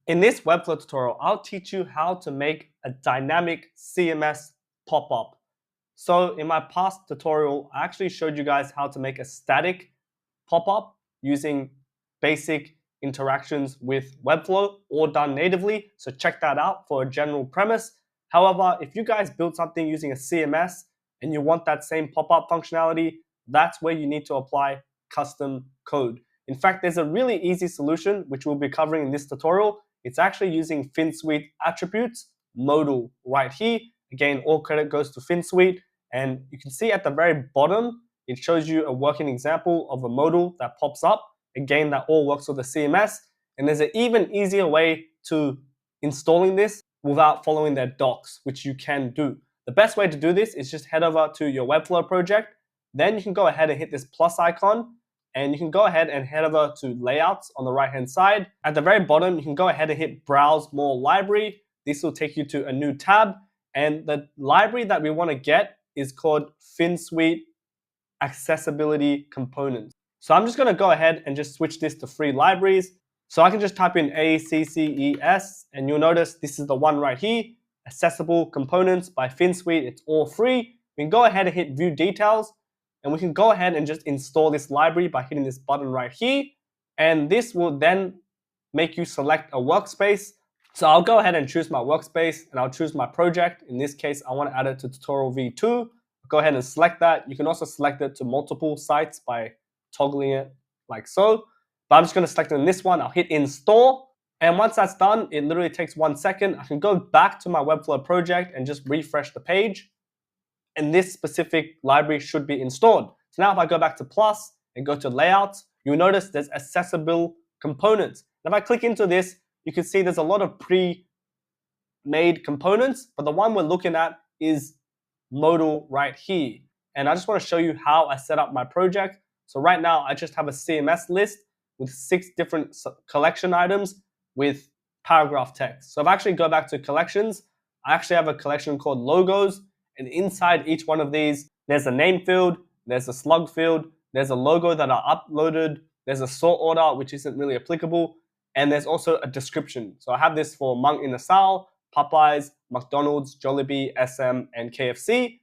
In this Webflow tutorial, I'll teach you how to make a dynamic CMS pop-up. So in my past tutorial, I actually showed you guys how to make a static pop-up using basic interactions with Webflow, all done natively. So check that out for a general premise. However, if you guys build something using a CMS and you want that same pop-up functionality, that's where you need to apply custom code. In fact, there's a really easy solution, which we'll be covering in this tutorial. It's actually using Finsweet Attributes, Modal right here. Again, all credit goes to Finsweet. And you can see at the very bottom, it shows you a working example of a modal that pops up. Again, that all works with the CMS. And there's an even easier way to installing this without following their docs, which you can do. The best way to do this is just head over to your Webflow project. Then you can go ahead and hit this plus icon. And you can go ahead and head over to layouts on the right hand side. At the very bottom, you can go ahead and hit browse more library. This will take you to a new tab. And the library that we want to get is called Finsweet Accessibility Components. So I'm just going to go ahead and just switch this to free libraries. So I can just type in ACCES and you'll notice this is the one right here, Accessible Components by Finsweet. It's all free. We can go ahead and hit view details. And we can go ahead and just install this library by hitting this button right here. And this will then make you select a workspace. So I'll go ahead and choose my workspace and I'll choose my project. In this case, I want to add it to tutorial V2. Go ahead and select that. You can also select it to multiple sites by toggling it like so. But I'm just going to select it in this one. I'll hit install. And once that's done, it literally takes 1 second. I can go back to my Webflow project and just refresh the page. And this specific library should be installed. So now if I go back to plus and go to layouts, you'll notice there's accessible components. And if I click into this, you can see there's a lot of pre-made components, but the one we're looking at is Modal right here. And I just want to show you how I set up my project. So right now I just have a CMS list with 6 different collection items with paragraph text. So if I actually go back to collections, I actually have a collection called logos. And inside each one of these, there's a name field, there's a slug field, there's a logo that are uploaded, there's a sort order, which isn't really applicable, and there's also a description. So I have this for Monk in the Sal, Popeyes, McDonald's, Jollibee, SM, and KFC.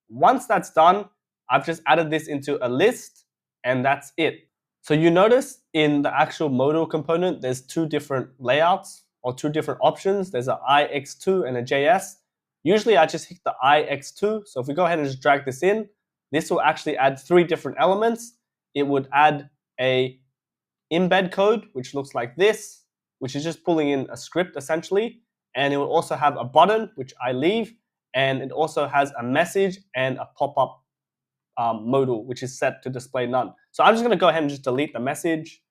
Once that's done, I've just added this into a list, and that's it. So you notice in the actual modal component, there's 2 different layouts or 2 different options. There's an IX2 and a JS. Usually I just hit the IX2. So if we go ahead and just drag this in, this will actually add 3 different elements. It would add a embed code, which looks like this, which is just pulling in a script essentially. And it will also have a button, which I leave. And it also has a message and a pop-up modal, which is set to display none. So I'm just going to go ahead and just delete the message.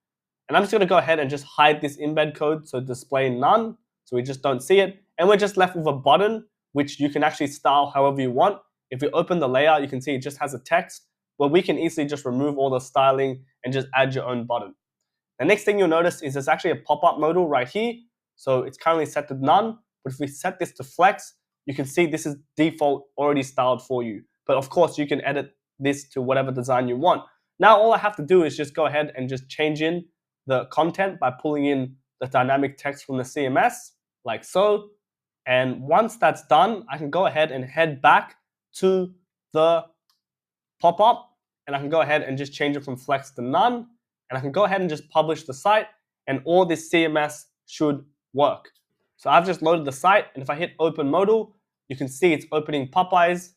And I'm just going to go ahead and just hide this embed code, so display none. So we just don't see it. And we're just left with a button, which you can actually style however you want. If you open the layout, you can see it just has a text, where we can easily just remove all the styling and just add your own button. The next thing you'll notice is there's actually a pop-up modal right here. So it's currently set to none, but if we set this to flex, you can see this is default already styled for you. But of course, you can edit this to whatever design you want. Now, all I have to do is just go ahead and just change in the content by pulling in the dynamic text from the CMS, like so. And once that's done, I can go ahead and head back to the pop-up, and I can go ahead and just change it from flex to none. And I can go ahead and just publish the site, and all this CMS should work. So I've just loaded the site, and if I hit open modal, you can see it's opening Popeyes.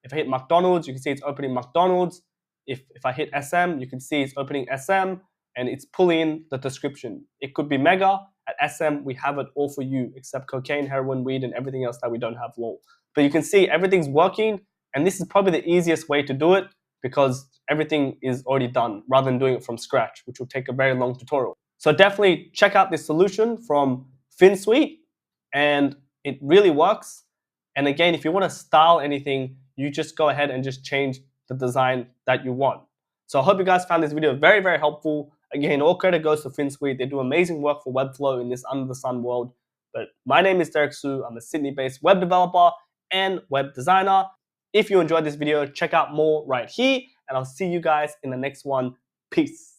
If I hit McDonald's, you can see it's opening McDonald's. If I hit SM, you can see it's opening SM, and it's pulling in the description. It could be mega. At SM, we have it all for you, except cocaine, heroin, weed, and everything else that we don't have law. But you can see everything's working, and this is probably the easiest way to do it because everything is already done rather than doing it from scratch, which will take a very long tutorial. So definitely check out this solution from Finsweet, and it really works. And again, if you want to style anything, you just go ahead and just change the design that you want. So I hope you guys found this video very, very helpful. Again, all credit goes to Finsweet. They do amazing work for Webflow in this under the sun world. But my name is Derek Su. I'm a Sydney-based web developer and web designer. If you enjoyed this video, check out more right here, and I'll see you guys in the next one. Peace.